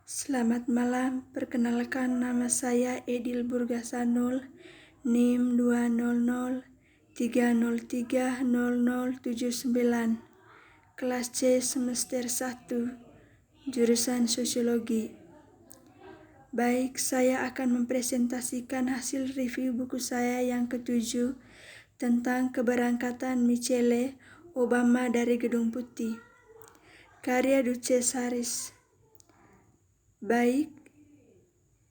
Selamat malam, perkenalkan nama saya Edil Burgasanul, NIM 20030300079, kelas C semester 1, jurusan Sosiologi. Baik, saya akan mempresentasikan hasil review buku saya yang ke-7 tentang keberangkatan Michelle Obama dari Gedung Putih, karya Duchess Harris. Baik,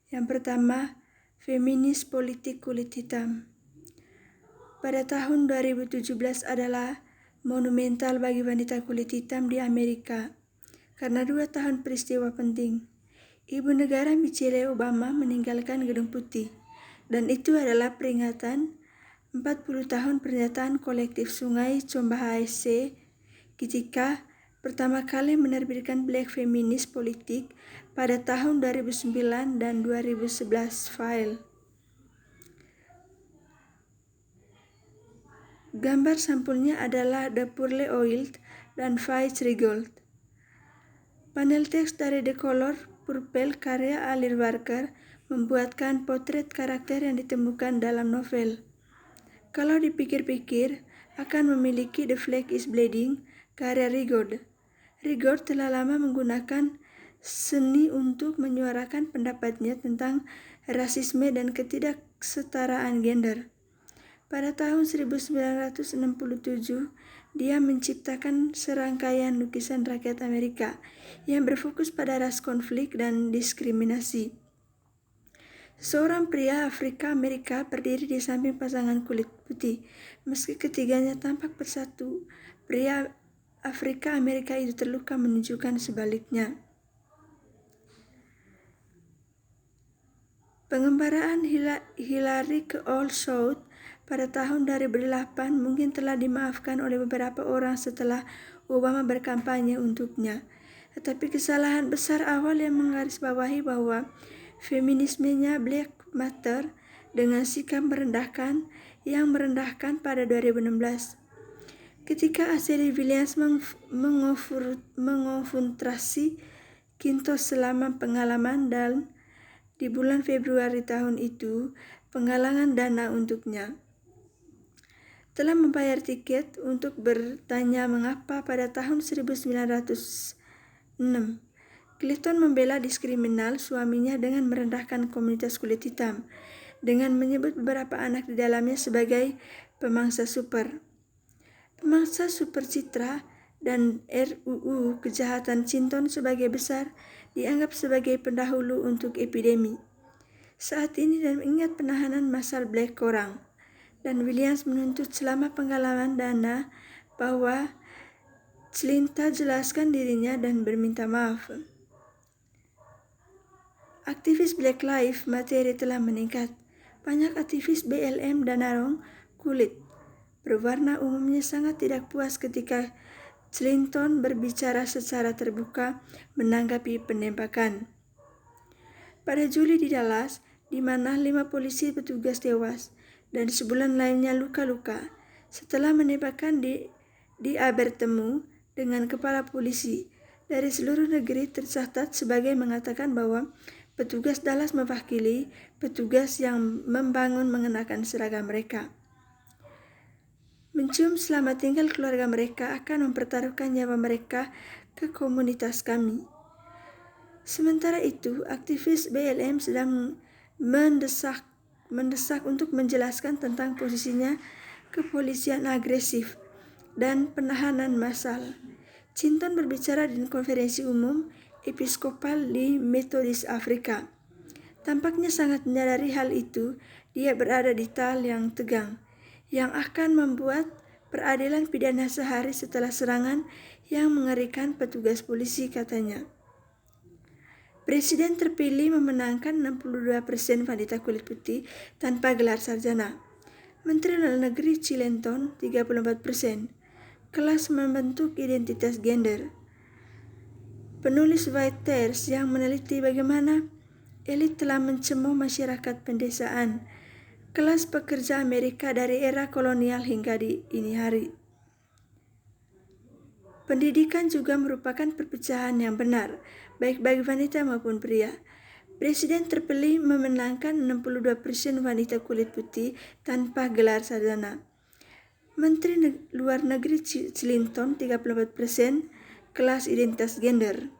yang pertama, feminis politik kulit hitam. Pada tahun 2017 adalah monumental bagi wanita kulit hitam di Amerika karena 2 tahun peristiwa penting. Ibu negara Michelle Obama meninggalkan Gedung Putih, dan itu adalah peringatan 40 tahun pernyataan kolektif Sungai Combahase ketika pertama kali menerbitkan Black Feminist Politik pada tahun 2009 dan 2011 file. Gambar sampulnya adalah The Poorly Oiled dan Vice Regold. Panel teks dari The Color Purple karya Alir Barker membuatkan potret karakter yang ditemukan dalam novel. Kalau dipikir-pikir, akan memiliki The Flag is Bleeding karya Rigaud. Rigaud telah lama menggunakan seni untuk menyuarakan pendapatnya tentang rasisme dan ketidaksetaraan gender. Pada tahun 1967, dia menciptakan serangkaian lukisan rakyat Amerika yang berfokus pada ras konflik dan diskriminasi. Seorang pria Afrika Amerika berdiri di samping pasangan kulit putih. Meski ketiganya tampak bersatu, pria Afrika Amerika itu terluka menunjukkan sebaliknya. Pengembaraan Hillary ke Old South pada tahun 2008 mungkin telah dimaafkan oleh beberapa orang setelah Obama berkampanye untuknya. Tetapi kesalahan besar awal yang menggarisbawahi bahwa feminismenya Black Matter dengan sikap merendahkan pada 2016. Ketika Ashley Williams mengonfrontasi Quintos selama pengalaman dan di bulan Februari tahun itu penggalangan dana untuknya, telah membayar tiket untuk bertanya mengapa pada tahun 1906 Clinton membela diskriminal suaminya dengan merendahkan komunitas kulit hitam dengan menyebut beberapa anak di dalamnya sebagai pemangsa super citra, dan RUU Kejahatan Clinton sebagai besar dianggap sebagai pendahulu untuk epidemi saat ini dan mengingat penahanan massal Black Korang. Dan Williams menuntut selama penggalangan dana bahwa Clinton jelaskan dirinya dan berminta maaf. Aktivis Black Lives Matter telah meningkat. Banyak aktivis BLM dan narong kulit berwarna umumnya sangat tidak puas ketika Clinton berbicara secara terbuka menanggapi penembakan pada Juli di Dallas, di mana 5 polisi petugas tewas dan sebulan lainnya luka-luka setelah menembakkan di bertemu dengan kepala polisi dari seluruh negeri tercatat sebagai mengatakan bahwa petugas Dallas mewakili petugas yang membangun mengenakan seragam mereka. Mencium selamat tinggal keluarga mereka akan mempertaruhkan nyawa mereka ke komunitas kami. Sementara itu, aktivis BLM sedang mendesak untuk menjelaskan tentang posisinya kepolisian agresif dan penahanan massal. Clinton berbicara di konferensi umum episkopal di Metodis Afrika. Tampaknya sangat menyadari hal itu, dia berada di tal yang tegang, yang akan membuat peradilan pidana sehari setelah serangan yang mengerikan petugas polisi, katanya. Presiden terpilih memenangkan 62% wanita kulit putih tanpa gelar sarjana. Menteri Luar Negeri Clinton 34%. Kelas membentuk identitas gender. Penulis White Tears yang meneliti bagaimana elit telah mencemooh masyarakat pedesaan, kelas pekerja Amerika dari era kolonial hingga di ini hari. Pendidikan juga merupakan perpecahan yang benar, baik bagi wanita maupun pria. Presiden terpilih memenangkan 62% wanita kulit putih tanpa gelar sarjana. Menteri Luar Negeri Clinton 34%, kelas identitas gender.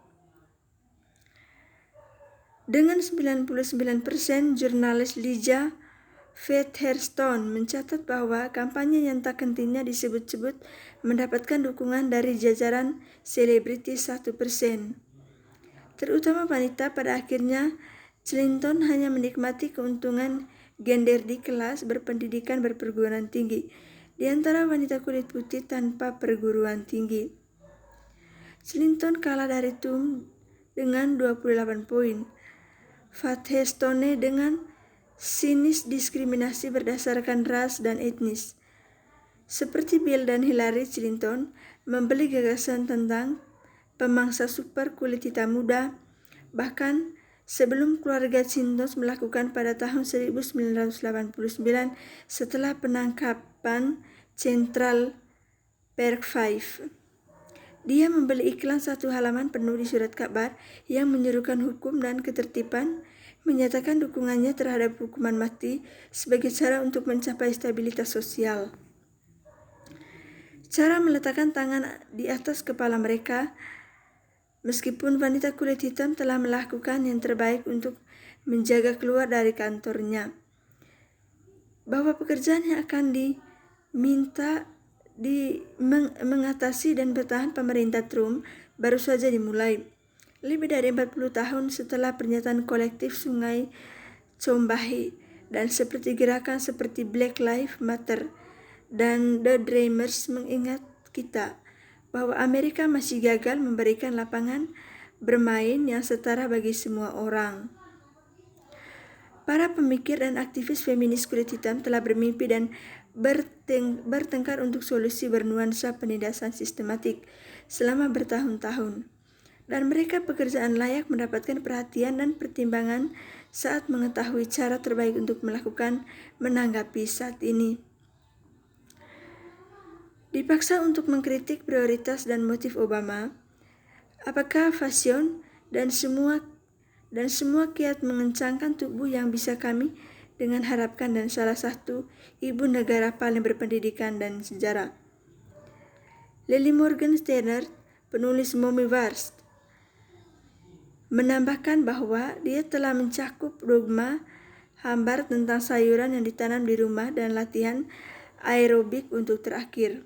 Dengan 99%, jurnalis Lisa Featherstone mencatat bahwa kampanye yang tak hentinya disebut-sebut mendapatkan dukungan dari jajaran selebriti 1%. Terutama wanita. Pada akhirnya, Clinton hanya menikmati keuntungan gender di kelas berpendidikan berperguruan tinggi, di antara wanita kulit putih tanpa perguruan tinggi. Clinton kalah dari Trump dengan 28 poin. Featherstone dengan sinis diskriminasi berdasarkan ras dan etnis. Seperti Bill dan Hillary, Clinton membeli gagasan tentang pemangsa super kulit hitam muda, bahkan sebelum keluarga Clinton melakukan pada tahun 1989 setelah penangkapan Central Park Five. Dia membeli iklan 1 halaman penuh di surat kabar yang menyerukan hukum dan ketertiban, menyatakan dukungannya terhadap hukuman mati sebagai cara untuk mencapai stabilitas sosial. Cara meletakkan tangan di atas kepala mereka, meskipun wanita kulit hitam telah melakukan yang terbaik untuk menjaga keluar dari kantornya, bahwa pekerjaan yang akan diminta mengatasi dan bertahan pemerintah Trump baru saja dimulai. Lebih dari 40 tahun setelah pernyataan kolektif Sungai Combahee dan seperti gerakan seperti Black Lives Matter dan The Dreamers mengingat kita bahwa Amerika masih gagal memberikan lapangan bermain yang setara bagi semua orang. Para pemikir dan aktivis feminis kulit hitam telah bermimpi dan bertengkar untuk solusi bernuansa penindasan sistematik selama bertahun-tahun. Dan mereka pekerjaan layak mendapatkan perhatian dan pertimbangan saat mengetahui cara terbaik untuk menanggapi saat ini. Dipaksa untuk mengkritik prioritas dan motif Obama, apakah fashion dan semua kiat mengencangkan tubuh yang bisa kami dengan harapkan dan salah satu ibu negara paling berpendidikan dan sejarah. Lily Morgenstern, penulis Mommy Wars, menambahkan bahwa dia telah mencakup dogma hambar tentang sayuran yang ditanam di rumah dan latihan aerobik untuk terakhir.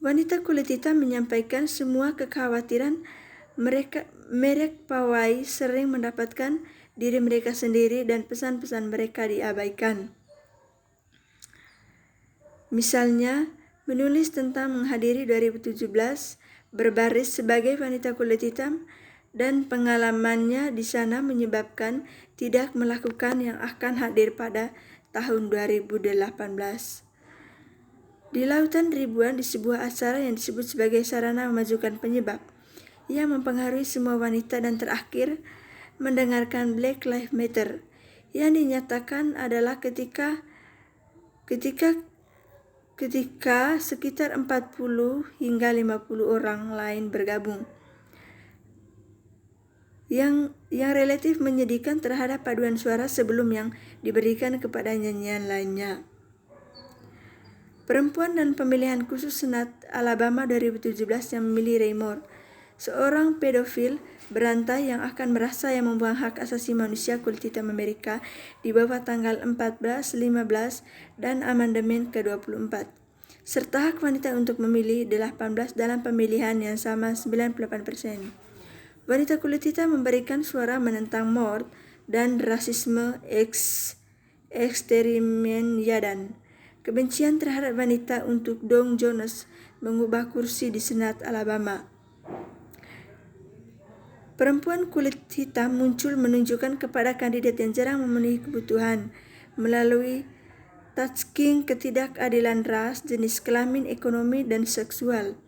Wanita kulit hitam menyampaikan semua kekhawatiran merek pawai sering mendapatkan diri mereka sendiri dan pesan-pesan mereka diabaikan. Misalnya, menulis tentang menghadiri 2017 berbaris sebagai wanita kulit hitam dan pengalamannya di sana menyebabkan tidak melakukan yang akan hadir pada tahun 2018. Di lautan ribuan di sebuah acara yang disebut sebagai sarana memajukan penyebab yang mempengaruhi semua wanita, dan terakhir mendengarkan Black Lives Matter yang dinyatakan adalah ketika sekitar 40 hingga 50 orang lain bergabung. Yang relatif menyedihkan terhadap paduan suara sebelum yang diberikan kepada nyanyian lainnya. Perempuan dan Pemilihan Khusus Senat Alabama 2017 yang memilih Roy Moore, seorang pedofil berantai yang akan merasa yang membuang hak asasi manusia kulit hitam Amerika di bawah tanggal 14, 15, dan amandemen ke-24, serta hak wanita untuk memilih 18 dalam pemilihan yang sama 98%. Wanita kulit hitam memberikan suara menentang Moore dan rasisme eksterminasi. Kebencian terhadap wanita untuk Don Jones mengubah kursi di Senat Alabama. Perempuan kulit hitam muncul menunjukkan kepada kandidat yang jarang memenuhi kebutuhan melalui touching ketidakadilan ras, jenis kelamin, ekonomi, dan seksual.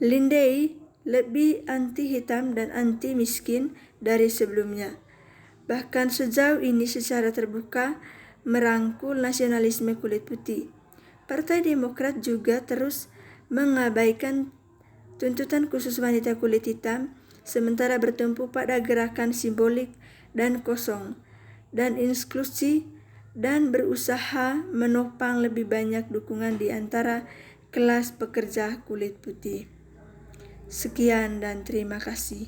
Lindsay lebih anti hitam dan anti miskin dari sebelumnya, bahkan sejauh ini secara terbuka merangkul nasionalisme kulit putih. Partai Demokrat juga terus mengabaikan tuntutan khusus wanita kulit hitam, sementara bertumpu pada gerakan simbolik dan kosong dan inklusi, dan berusaha menopang lebih banyak dukungan di antara kelas pekerja kulit putih. Sekian dan terima kasih.